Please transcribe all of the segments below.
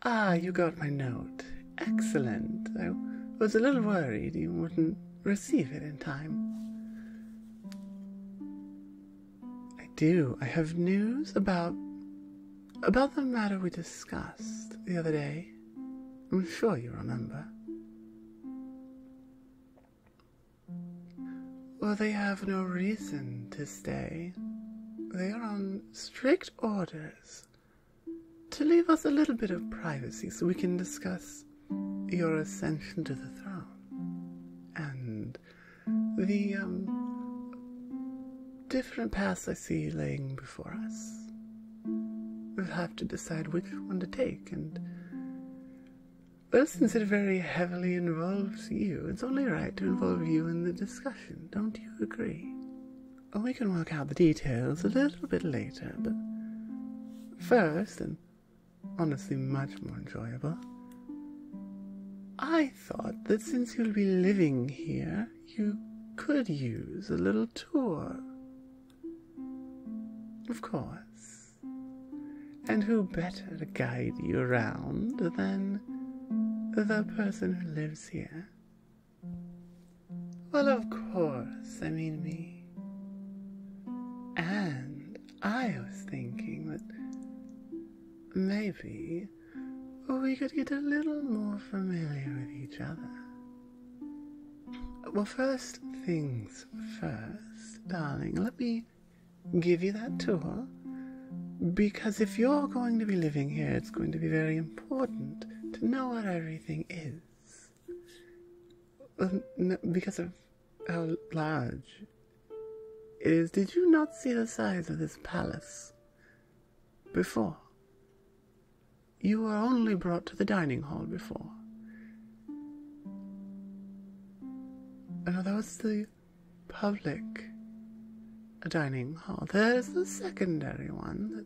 Ah, you got my note. Excellent. I was a little worried you wouldn't receive it in time. I do. I have news about the matter we discussed the other day. I'm sure you remember. Well, they have no reason to stay. They are on strict orders to leave us a little bit of privacy so we can discuss your ascension to the throne and the different paths I see laying before us. We'll have to decide which one to take, and well, since it very heavily involves you, it's only right to involve you in the discussion. Don't you agree? Well, we can work out the details a little bit later, but first, and honestly much more enjoyable, I thought that since you'll be living here, you could use a little tour. Of course. And who better to guide you around than the person who lives here? Well, of course, I mean me. And I was thinking that maybe we could get a little more familiar with each other. Well, first things first, darling, let me give you that tour, because if you're going to be living here, it's going to be very important to know what everything is. Because of how large it is. Did you not see the size of this palace before? You were only brought to the dining hall before. Oh, that was the public dining hall. There's the secondary one that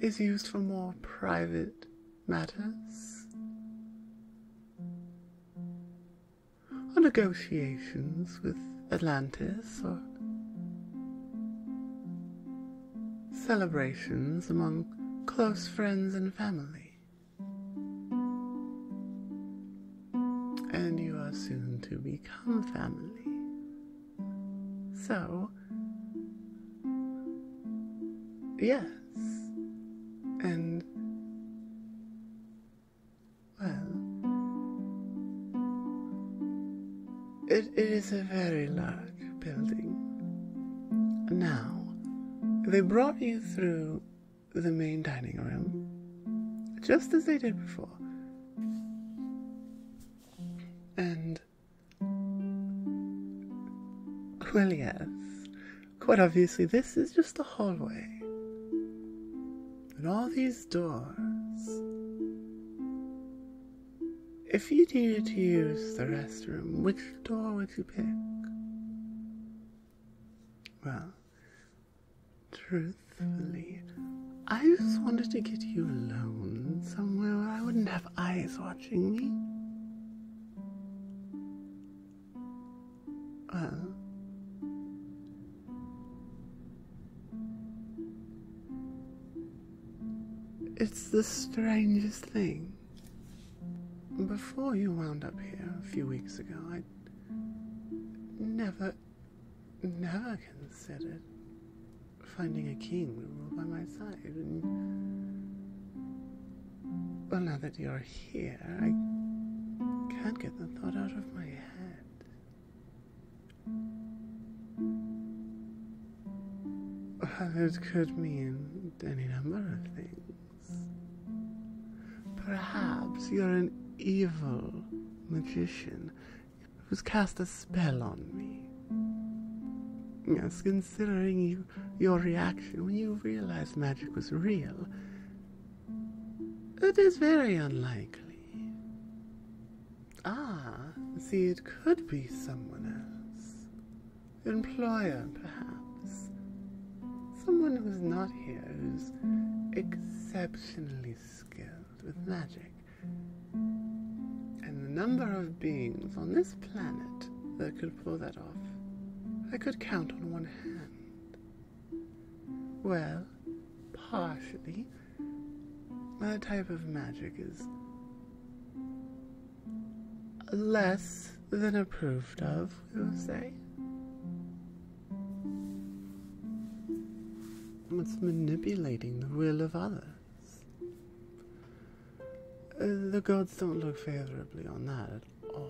is used for more private matters, or negotiations with Atlantis, or celebrations among close friends and family. And you are soon to become family. So, yes, and, well, it is a very large building. Now, they brought you through the main dining room, just as they did before. And, well, yes, quite obviously this is just a hallway. And all these doors. If you needed to use the restroom, which door would you pick? Well, truthfully, I just wanted to get you alone somewhere where I wouldn't have eyes watching me. Well, it's the strangest thing. Before you wound up here a few weeks ago, I never considered finding a king to rule by my side. And, well, now that you're here, I can't get the thought out of my head. Well, it could mean any number of things. Perhaps you're an evil magician who's cast a spell on me. Yes, considering your reaction when you realized magic was real, it is very unlikely. Ah, see, it could be someone else. Employer, perhaps. Someone who's not here, who's exceptionally skilled with magic. And the number of beings on this planet that could pull that off, I could count on one hand. Well, partially, that type of magic is less than approved of, we will say. It's manipulating the will of others. The gods don't look favorably on that at all.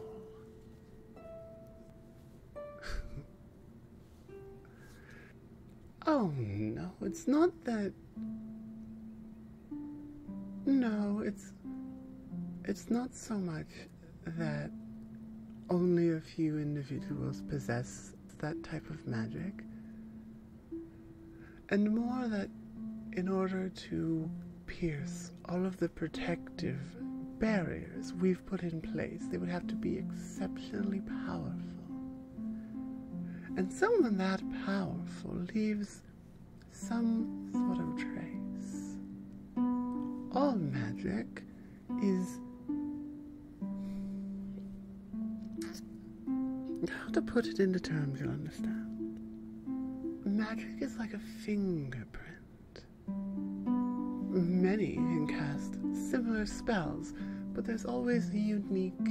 Oh, no, it's not that. No, it's not so much that only a few individuals possess that type of magic, and more that in order to pierce all of the protective barriers we've put in place, they would have to be exceptionally powerful. And someone that powerful leaves some sort of trace. All magic is, how to put it into terms you'll understand. Magic is like a fingerprint. Many can cast similar spells, but there's always a unique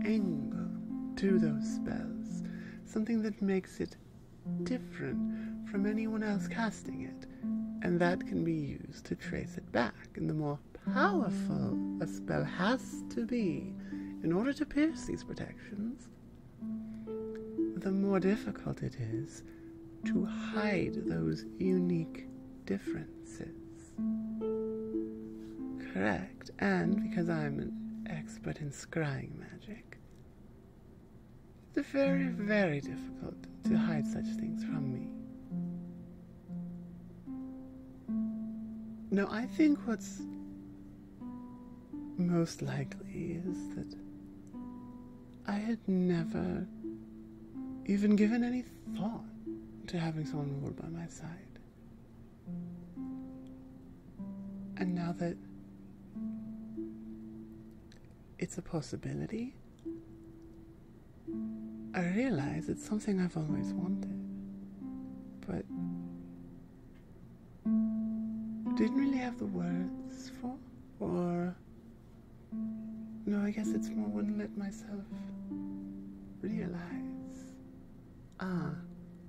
angle to those spells, something that makes it different from anyone else casting it, and that can be used to trace it back. And the more powerful a spell has to be in order to pierce these protections, the more difficult it is to hide those unique differences. Correct. And because I'm an expert in scrying magic, it's very, very difficult to hide such things from me. Now, I think what's most likely is that I had never even given any thought to having someone rule by my side. And now that it's a possibility, I realize it's something I've always wanted, but didn't really have the words for, or no, I guess it's more wouldn't let myself realize.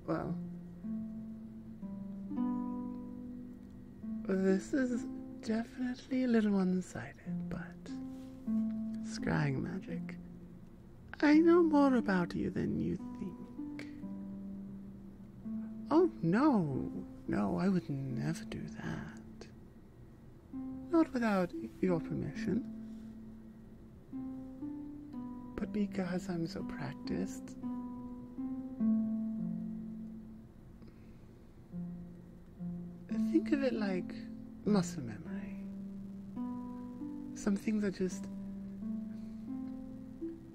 Well, this is definitely a little one-sided, but scrying magic, I know more about you than you think. Oh, no, I would never do that. Not without your permission. But because I'm so practiced, think of it like muscle memory. Some things are just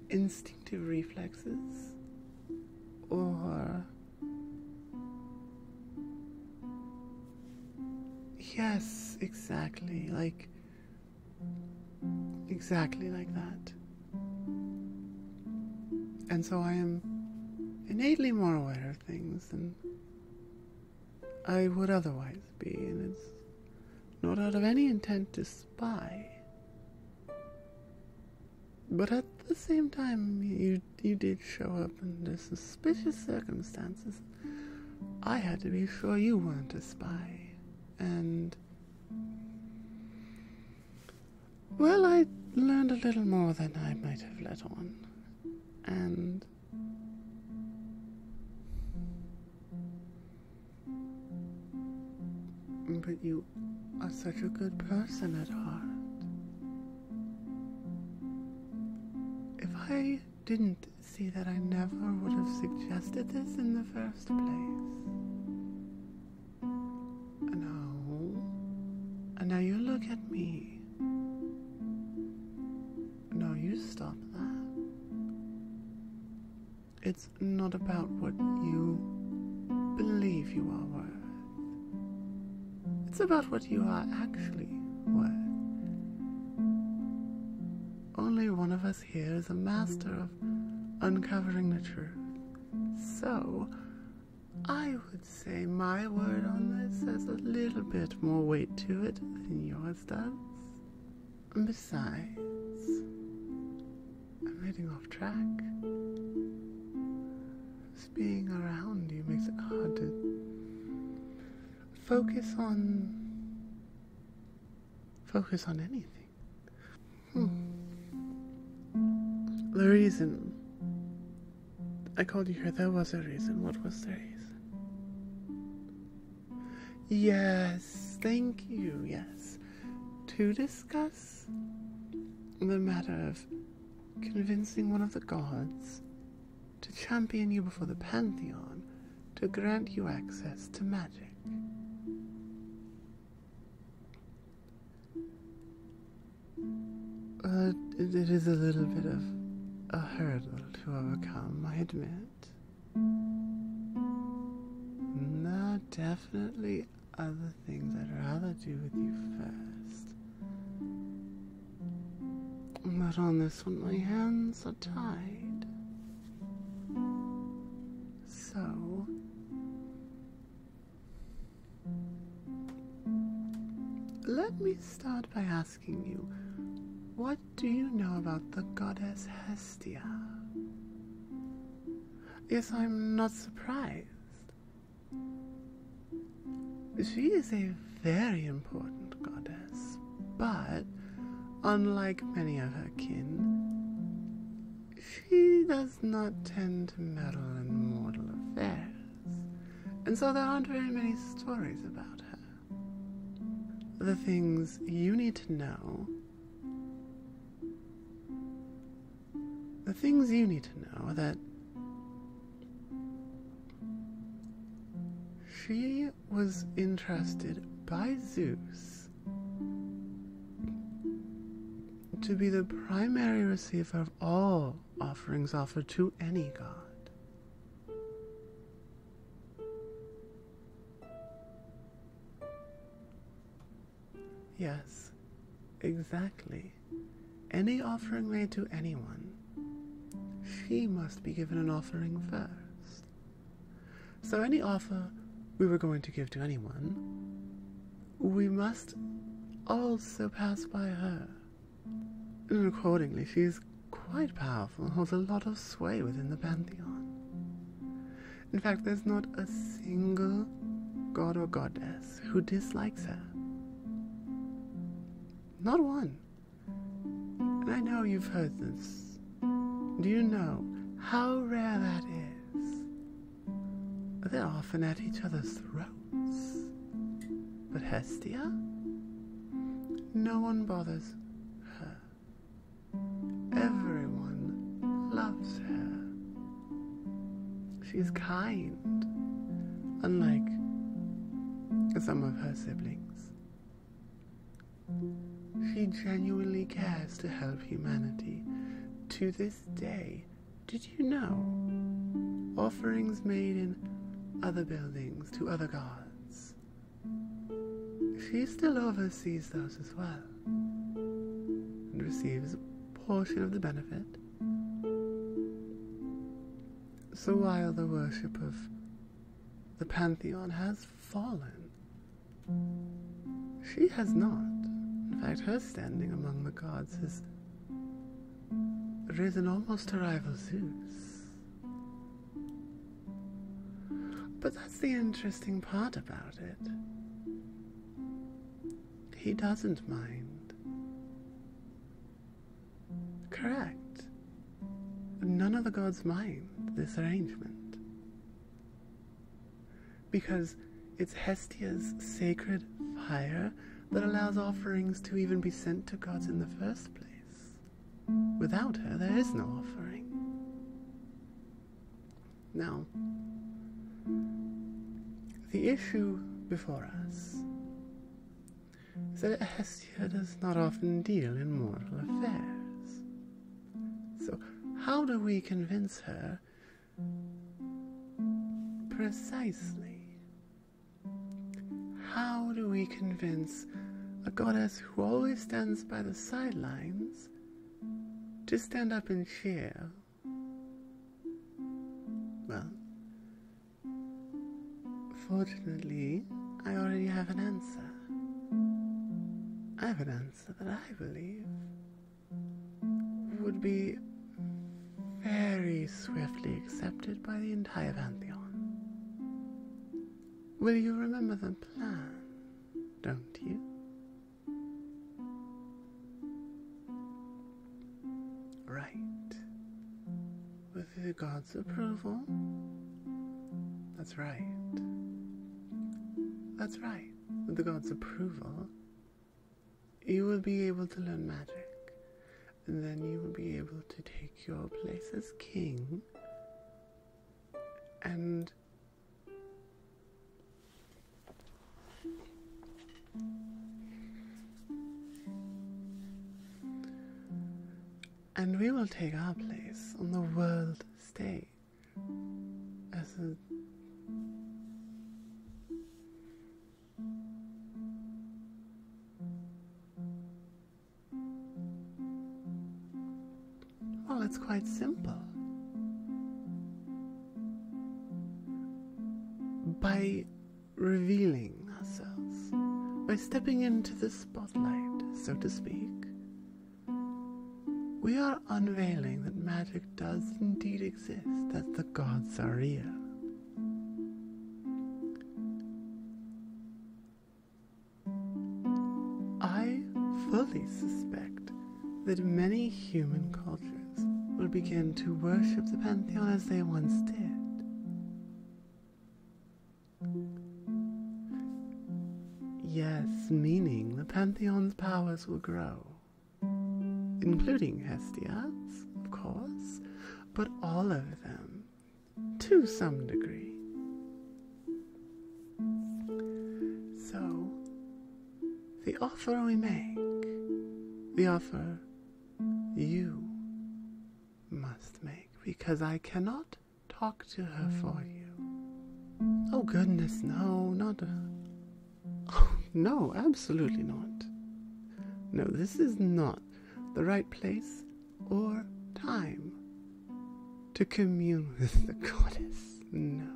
instinctive reflexes, or yes, exactly like that. And so I am innately more aware of things than I would otherwise be, and it's not out of any intent to spy. But at the same time, you did show up under suspicious circumstances. I had to be sure you weren't a spy. And well, I learned a little more than I might have let on. And but you are such a good person at heart. If I didn't see that, I never would have suggested this in the first place. No. And now you look at me. No, you stop that. It's not about what you believe you are worth. It's about what you are actually worth. Only one of us here is a master of uncovering the truth. So, I would say my word on this has a little bit more weight to it than yours does. And besides, I'm heading off track. Just being around you makes it hard to focus on anything. The reason I called you here, there was a reason. What was the reason? Yes, thank you, yes. To discuss the matter of convincing one of the gods to champion you before the Pantheon to grant you access to magic. It is a little bit of a hurdle to overcome, I admit. There are definitely other things I'd rather do with you first. But on this one, my hands are tied. So, let me start by asking you, what do you know about the goddess Hestia? Yes, I'm not surprised. She is a very important goddess, but unlike many of her kin, she does not tend to meddle in mortal affairs, and so there aren't very many stories about her. The things you need to know are that she was entrusted by Zeus to be the primary receiver of all offerings offered to any god. Yes, exactly. Any offering made to anyone, she must be given an offering first. So any offer we were going to give to anyone, we must also pass by her. And accordingly, she is quite powerful and holds a lot of sway within the Pantheon. In fact, there's not a single god or goddess who dislikes her. Not one. And I know you've heard this. Do you know how rare that is? They're often at each other's throats. But Hestia? No one bothers her. Everyone loves her. She's kind, unlike some of her siblings. She genuinely cares to help humanity. To this day, did you know offerings made in other buildings to other gods, she still oversees those as well and receives a portion of the benefit? So while the worship of the Pantheon has fallen, she has not. In fact, her standing among the gods has risen almost to rival Zeus. But that's the interesting part about it. He doesn't mind. Correct. None of the gods mind this arrangement, because it's Hestia's sacred fire that allows offerings to even be sent to gods in the first place. Without her, there is no offering. Now, the issue before us is that Hestia does not often deal in mortal affairs. So, how do we convince her precisely? How do we convince a goddess who always stands by the sidelines to stand up and cheer? Well, Fortunately, I already have an answer. I have an answer that I believe would be very swiftly accepted by the entire Pantheon. Will you remember the plan, don't you? Right. With the gods' approval? That's right. That's right. With the gods' approval, you will be able to learn magic, and then you will be able to take your place as king and we will take our place on the world stage as a it's quite simple. By revealing ourselves, by stepping into the spotlight, so to speak, we are unveiling that magic does indeed exist, that the gods are real. I fully suspect that many human cultures will begin to worship the Pantheon as they once did. Yes, meaning the Pantheon's powers will grow, including Hestia's, of course, but all of them, to some degree. So, the offer we make, the offer you must make, because I cannot talk to her for you. Oh goodness, no, not oh, no, absolutely not. No, this is not the right place or time to commune with the goddess. No.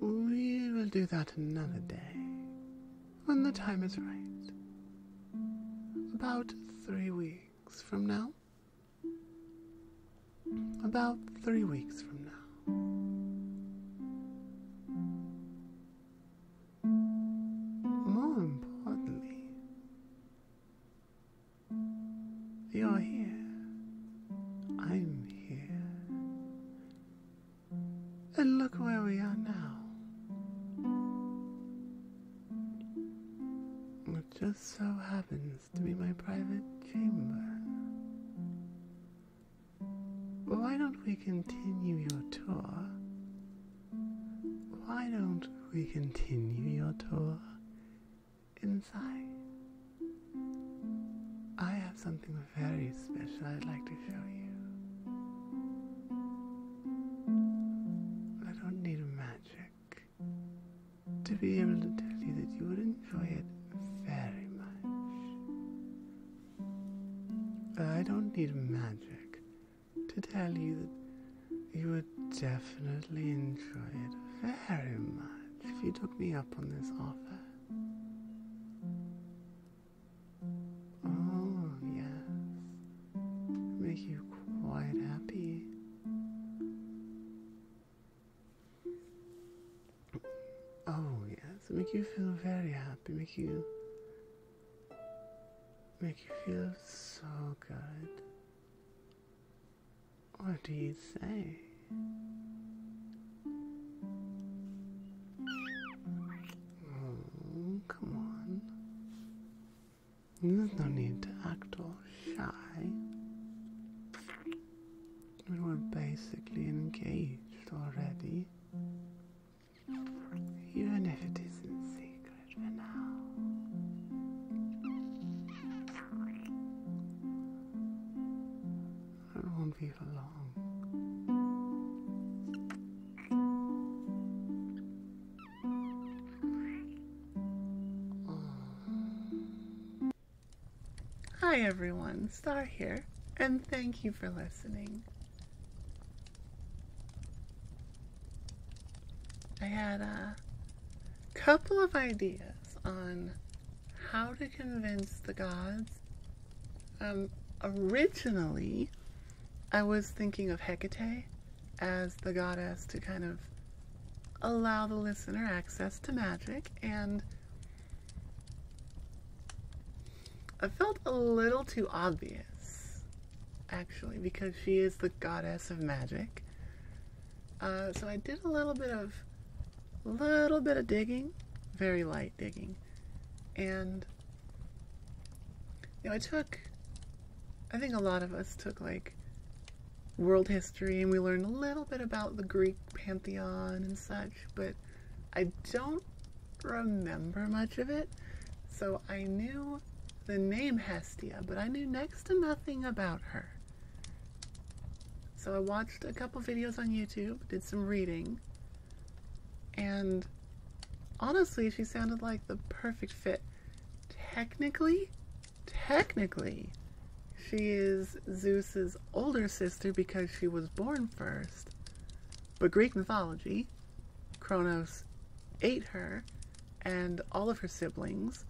We will do that another day, when the time is right. About 3 weeks from now. About 3 weeks from now. More importantly, you're here. I'm here. And look where we are now. It just so happens to be my private chamber. Why don't we continue your tour? Why don't we continue your tour inside? I have something very special I'd like to show you. I don't need magic to be able to tell you that you would enjoy it very much. I don't need magic to tell you that you would definitely enjoy it very much if you took me up on this offer. Oh, yes. Make you quite happy. Oh, yes. Make you feel very happy. Make you feel so good. What do you say? Oh, come on. There's no need to act all shy. We're basically engaged already. Even if it is in secret for now. It won't be for long. Hi everyone, Star here, and thank you for listening. I had a couple of ideas on how to convince the gods. Originally, I was thinking of Hecate as the goddess to kind of allow the listener access to magic, and I felt a little too obvious, actually, because she is the goddess of magic. So I did a little bit of digging, very light digging, and I think a lot of us took like world history, and we learned a little bit about the Greek pantheon and such, but I don't remember much of it. So I knew the name Hestia, but I knew next to nothing about her. So I watched a couple videos on YouTube, did some reading, and honestly, she sounded like the perfect fit. Technically, she is Zeus's older sister because she was born first. But Greek mythology, Kronos ate her and all of her siblings,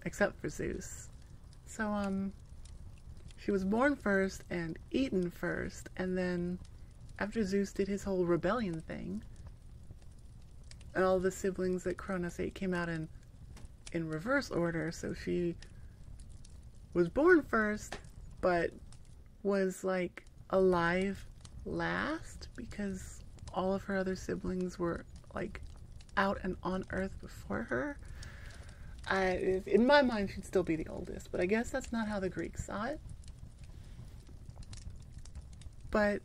except for Zeus. So, she was born first and eaten first, and then after Zeus did his whole rebellion thing, and all the siblings that Kronos ate came out in reverse order, so she was born first, but was like alive last because all of her other siblings were like out and on Earth before her. In my mind, she'd still be the oldest, but I guess that's not how the Greeks saw it. But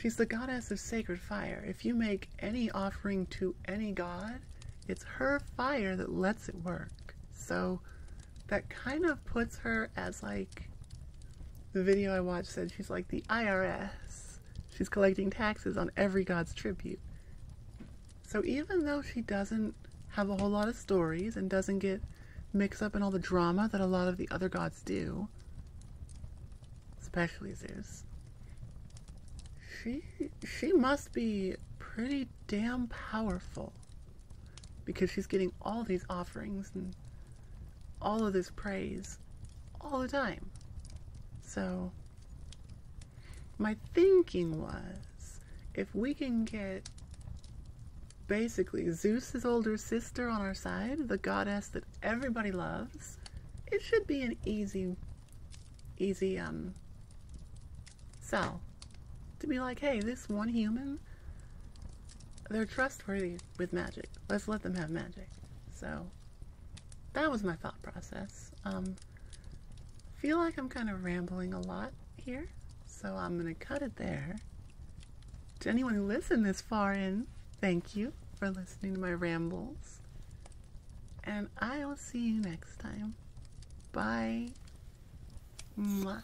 she's the goddess of sacred fire. If you make any offering to any god, it's her fire that lets it work. So that kind of puts her as like, the video I watched said she's like the IRS. She's collecting taxes on every god's tribute. So even though she doesn't have a whole lot of stories and doesn't get mixed up in all the drama that a lot of the other gods do, especially Zeus, she must be pretty damn powerful because she's getting all these offerings and all of this praise all the time. So my thinking was, if we can get basically Zeus's older sister on our side, the goddess that everybody loves, it should be an easy sell. To be like, hey, this one human, they're trustworthy with magic. Let's let them have magic. So that was my thought process. Feel like I'm kind of rambling a lot here, so I'm gonna cut it there. To anyone who listened this far in, thank you for listening to my rambles, and I will see you next time. Bye. Mwah.